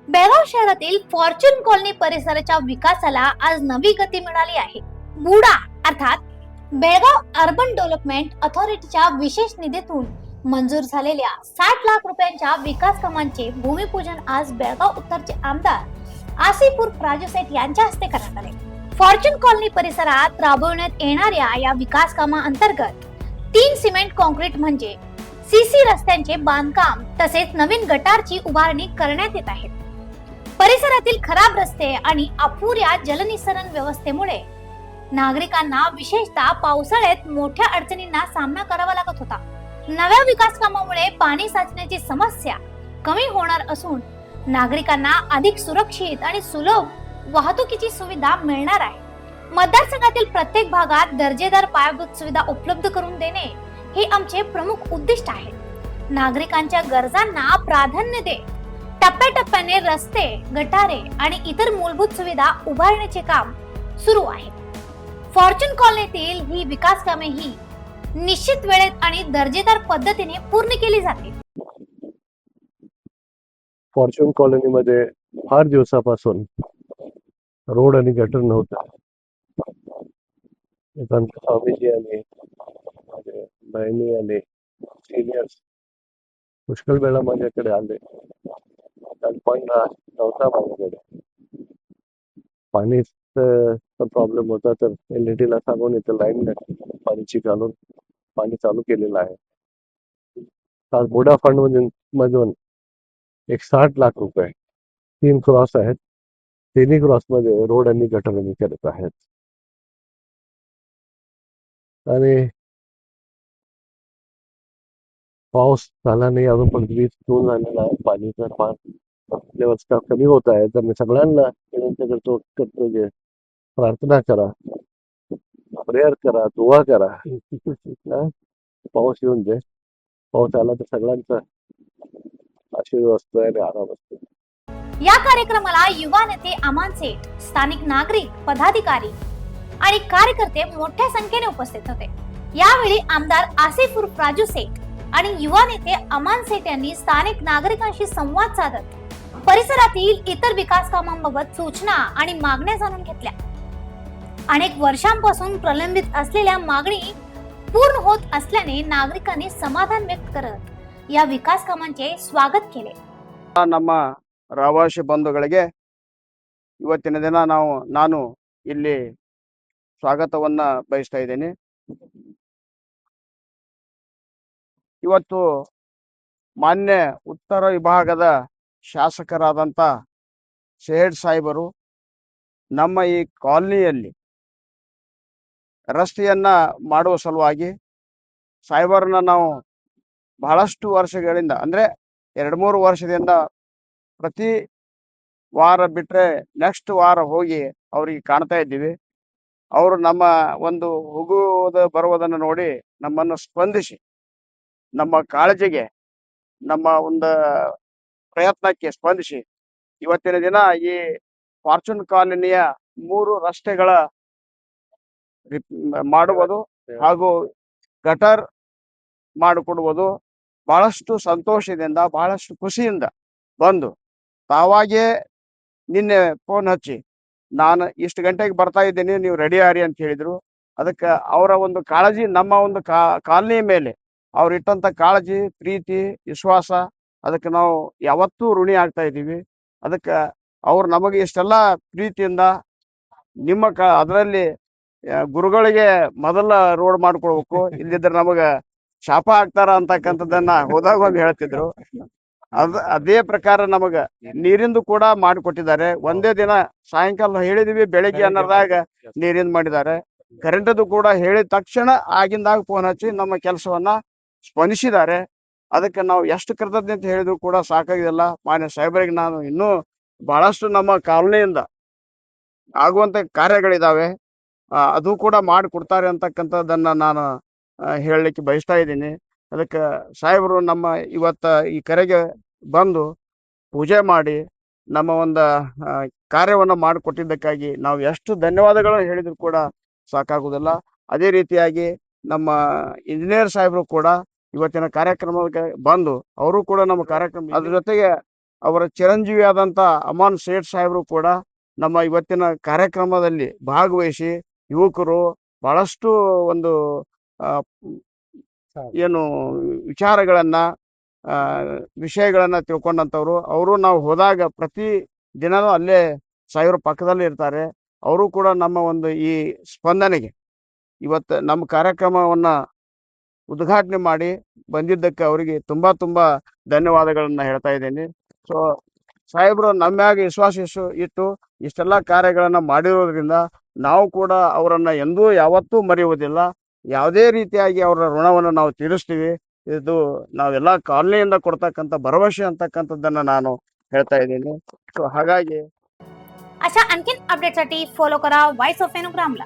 बेळगाव शहरातील Fortune colony परिसराच्या विकासाला आज नवी गती मिळाली आहे. बुडा अर्थात बेळगाव अर्बन डेव्हलपमेंट अथॉरिटीच्या विशेष निधीतून मंजूर झालेल्या 60 लाख रुपयांच्या विकास कामांचे भूमिपूजन आज बेळगाव उत्तरचे आमदार आसिफ उर्फ राजू सेठ यांच्या हस्ते करण्यात आले. फॉर्च्यून कॉलनी परिसरात राबवण्यात येणाऱ्या या विकास कामाअंतर्गत 3 सिमेंट कॉन्क्रीट म्हणजे सीसी रस्त्यांचे बांधकाम तसेच नवीन गटारची उभारणी करण्यात येत आहे. परिसरातील खराब रस्ते आणि अपुऱ्या जलनिस्सरण व्यवस्थेमुळे नागरिकांना विशेषतः पावसाळ्यात मोठ्या अडचणींना सामना करावा लागत होता. नव्या विकास कामामुळे पाणी साचण्याची समस्या कमी होणार असून नागरिकांना अधिक सुरक्षित आणि सुलभ वाहतुकीची सुविधा मिळणार आहे. मतदारसंघातील प्रत्येक भागात दर्जेदार पायाभूत सुविधा उपलब्ध करून देणे हे आमचे प्रमुख उद्दिष्ट आहे. नागरिकांच्या गरजांना प्राधान्य देत टप्प्याटप्प्याने रस्ते, गटारे आणि इतर मूलभूत सुविधा उभारण्याचे काम सुरू आहे. फॉर्च्यून कॉलनीतील ही विकास कामे ही निश्चित वेळेत आणि दर्जेदार पद्धतीने पूर्ण केली जातील. फॉर्च्यून कॉलनीमध्ये फार दिवसापासून रोड आणि गटर नव्हता. आमचे स्वामीजी आले, माझे बहिणी आले, सिनियर्स पुष्कळ वेळा माझ्याकडे आले. पण नव्हता माझ्याकडे पाणीचा प्रॉब्लेम होता, तर LED ला सांगून इथं लाईन पाणीची घालून पाणी चालू केलेलं आहे. आज बुडा फंड मधून एक 60 लाख रुपये 3 क्रॉस आहेत. तिन्ही क्रॉस मध्ये रोड आणि गटर करत आहेत. आणि पाऊस झाला नाही अजून, पण 20 जून झालेला आहे. पाणीचा फार व्यवस्था कमी होत आहे. तर मी सगळ्यांना विनंती करतो की प्रार्थना करा, प्रेयर करा, दुआ करा. पाऊस येऊन दे. पाऊस आला तर सगळ्यांचा आशीर्वाद असतोय आणि आराम असतो. या कार्यक्रमाला युवा नेते अमान सेठ, स्थानिक नागरिक, पदाधिकारी आणि कार्यकर्ते मोठ्या संख्येने उपस्थित होते. यावेळी आमदार आसिफ उर्फ राजू सेठ आणि युवा नेते अमान सेठ यांनी स्थानिक नागरिकांशी संवाद साधत परिसरातील इतर विकास कामांबाबत सूचना आणि मागण्या जाणून घेतल्या. अनेक वर्षांपासून प्रलंबित असलेल्या मागणी पूर्ण होत असल्याने नागरिकांनी समाधान व्यक्त करत या विकास कामांचे स्वागत केले. ನಮ್ಮ ಪ್ರವಾಸಿ ಬಂಧುಗಳಿಗೆ ಇವತ್ತಿನ ದಿನ ನಾನು ಇಲ್ಲಿ ಸ್ವಾಗತವನ್ನ ಬಯಸ್ತಾ ಇದ್ದೀನಿ. ಇವತ್ತು ಮಾನ್ಯ ಉತ್ತರ ವಿಭಾಗದ ಶಾಸಕರಾದಂತ ಶೇಡ್ ಸಾಹೇಬರು ನಮ್ಮ ಈ ಕಾಲನಿಯಲ್ಲಿ ರಸ್ತೆಯನ್ನ ಮಾಡುವ ಸಲುವಾಗಿ ಸಾಹೇಬರನ್ನ ನಾವು ಬಹಳಷ್ಟು ವರ್ಷಗಳಿಂದ ಅಂದ್ರೆ 2-3 ವರ್ಷದಿಂದ ಪ್ರತಿ ವಾರ ಬಿಟ್ರೆ ನೆಕ್ಸ್ಟ್ ವಾರ ಹೋಗಿ ಅವ್ರಿಗೆ ಕಾಣ್ತಾ ಇದ್ದೀವಿ. ಅವರು ನಮ್ಮ ಒಂದು ಬರುವುದನ್ನು ನೋಡಿ ನಮ್ಮನ್ನು ಸ್ಪಂದಿಸಿ ನಮ್ಮ ಕಾಳಜಿಗೆ, ನಮ್ಮ ಒಂದು ಪ್ರಯತ್ನಕ್ಕೆ ಸ್ಪಂದಿಸಿ ಇವತ್ತಿನ ದಿನ ಈ ಫಾರ್ಚೂನ್ ಕಾಲನಿಯ 3 ರಸ್ತೆಗಳ ಮಾಡುವುದು ಹಾಗೂ ಗಟರ್ ಮಾಡಿಕೊಡುವುದು ಬಹಳಷ್ಟು ಸಂತೋಷದಿಂದ, ಬಹಳಷ್ಟು ಖುಷಿಯಿಂದ ಬಂದು ತಾವಾಗೇ ನಿನ್ನೆ ಫೋನ್ ಹಚ್ಚಿ ನಾನು ಇಷ್ಟು ಗಂಟೆಗೆ ಬರ್ತಾ ಇದ್ದೀನಿ, ನೀವು ರೆಡಿ ಆರಿ ಅಂತ ಹೇಳಿದ್ರು. ಅದಕ್ಕೆ ಅವರ ಒಂದು ಕಾಳಜಿ, ನಮ್ಮ ಒಂದು ಕಾಲನಿ ಮೇಲೆ ಅವ್ರು ಇಟ್ಟಂತ ಕಾಳಜಿ, ಪ್ರೀತಿ, ವಿಶ್ವಾಸ, ಅದಕ್ಕೆ ನಾವು ಯಾವತ್ತೂ ಋಣಿ ಆಗ್ತಾ ಇದ್ದೀವಿ. ಅದಕ್ಕೆ ಅವ್ರು ನಮಗೆ ಇಷ್ಟೆಲ್ಲ ಪ್ರೀತಿಯಿಂದ ನಿಮ್ಮ ಅದರಲ್ಲಿ ಗುರುಗಳಿಗೆ ಮೊದಲ ರೋಡ್ ಮಾಡ್ಕೊಡ್ಬೇಕು, ಇಲ್ಲಿದ್ರೆ ನಮಗ ಶಾಪ ಆಗ್ತಾರ ಅಂತಕ್ಕಂಥದ್ದನ್ನ ಹೋದಾಗ ಒಮ್ಮೆ ಹೇಳ್ತಿದ್ರು. ಅದೇ ಪ್ರಕಾರ ನಮಗ ನೀರಿಂದು ಕೂಡ ಮಾಡಿಕೊಟ್ಟಿದ್ದಾರೆ. ಒಂದೇ ದಿನ ಸಾಯಂಕಾಲ ಹೇಳಿದ್ವಿ, ಬೆಳಿಗ್ಗೆ ಅನ್ನೋದಾಗ ನೀರಿಂದ ಮಾಡಿದ್ದಾರೆ. ಕರೆಂಟದು ಕೂಡ ಹೇಳಿದ ತಕ್ಷಣ ಆಗಿಂದಾಗ ಫೋನ್ ಹಚ್ಚಿ ನಮ್ಮ ಕೆಲಸವನ್ನ ಸ್ಪಂದಿಸಿದ್ದಾರೆ. ಅದಕ್ಕೆ ನಾವು ಎಷ್ಟು ಕೃತಜ್ಞತೆ ಅಂತ ಹೇಳಿದ್ರು ಕೂಡ ಸಾಕಾಗಿಲ್ಲ. ಮಾನ್ಯ ಸಾಹೇಬರಿಗೆ ನಾನು ಇನ್ನೂ ಬಹಳಷ್ಟು ನಮ್ಮ ಕಾಲನಿಯಿಂದ ಆಗುವಂತ ಕಾರ್ಯಗಳಿದಾವೆ, ಅದು ಕೂಡ ಮಾಡಿಕೊಡ್ತಾರೆ ಅಂತಕ್ಕಂಥದ್ದನ್ನ ನಾನು ಹೇಳಲಿಕ್ಕೆ ಬಯಸ್ತಾ ಇದ್ದೀನಿ. ಅದಕ್ಕೆ ಸಾಹೇಬರು ನಮ್ಮ ಇವತ್ತ ಈ ಕರೆಗೆ ಬಂದು ಪೂಜೆ ಮಾಡಿ ನಮ್ಮ ಒಂದು ಕಾರ್ಯವನ್ನು ಮಾಡಿಕೊಟ್ಟಿದ್ದಕ್ಕಾಗಿ ನಾವು ಎಷ್ಟು ಧನ್ಯವಾದಗಳನ್ನು ಹೇಳಿದ್ರು ಕೂಡ ಸಾಕಾಗುವುದಿಲ್ಲ. ಅದೇ ರೀತಿಯಾಗಿ ನಮ್ಮ ಇಂಜಿನಿಯರ್ ಸಾಹೇಬರು ಕೂಡ ಇವತ್ತಿನ ಕಾರ್ಯಕ್ರಮಕ್ಕೆ ಬಂದು ಅವರು ಕೂಡ ನಮ್ಮ ಕಾರ್ಯಕ್ರಮ, ಅದ್ರ ಜೊತೆಗೆ ಅವರ ಚಿರಂಜೀವಿಯಾದಂಥ ಅಮಾನ್ ಸೇಠ್ ಸಾಹೇಬರು ಕೂಡ ನಮ್ಮ ಇವತ್ತಿನ ಕಾರ್ಯಕ್ರಮದಲ್ಲಿ ಭಾಗವಹಿಸಿ ಯುವಕರು ಬಹಳಷ್ಟು ಒಂದು ಆ, ಏನು ವಿಚಾರಗಳನ್ನ ಆ, ವಿಷಯಗಳನ್ನ ತಿಳ್ಕೊಂಡಂಥವ್ರು. ಅವರು ನಾವು ಹೋದಾಗ ಪ್ರತಿ ದಿನನೂ ಅಲ್ಲೇ ಸಾಹೇಬ್ರ ಪಕ್ಕದಲ್ಲಿ ಇರ್ತಾರೆ. ಅವರು ಕೂಡ ನಮ್ಮ ಒಂದು ಈ ಸ್ಪಂದನೆಗೆ ಇವತ್ತು ನಮ್ಮ ಕಾರ್ಯಕ್ರಮವನ್ನ ಉದ್ಘಾಟನೆ ಮಾಡಿ ಬಂದಿದ್ದಕ್ಕೆ ಅವರಿಗೆ ತುಂಬಾ ತುಂಬಾ ಧನ್ಯವಾದಗಳನ್ನ ಹೇಳ್ತಾ ಇದ್ದೇನೆ. ಸೊ ಸಾಹೇಬರು ನಮ್ಮ ಮ್ಯಾಗ ವಿಶ್ವಾಸ ಇಟ್ಟು ಇಷ್ಟೆಲ್ಲ ಕಾರ್ಯಗಳನ್ನ ಮಾಡಿರೋದ್ರಿಂದ ನಾವು ಕೂಡ ಅವರನ್ನ ಎಂದೂ ಯಾವತ್ತೂ ಮರೆಯುವುದಿಲ್ಲ. ಯಾವುದೇ ರೀತಿಯಾಗಿ ಅವರ ಋಣವನ್ನು ನಾವು ತೀರಿಸ್ತೀವಿ. ಇದು ನಾವೆಲ್ಲ ಕಾಲನಿಯಿಂದ ಕೊಡ್ತಕ್ಕಂಥ ಭರವಸೆ ಅಂತಕ್ಕಂಥದ್ದನ್ನ ನಾನು ಹೇಳ್ತಾ ಇದ್ದೀನಿ. ಸೊ ಹಾಗಾಗಿ अशा आणखीन अपडेटसाठी फॉलो करा व्हॉइस ऑफ एनुग्रामला.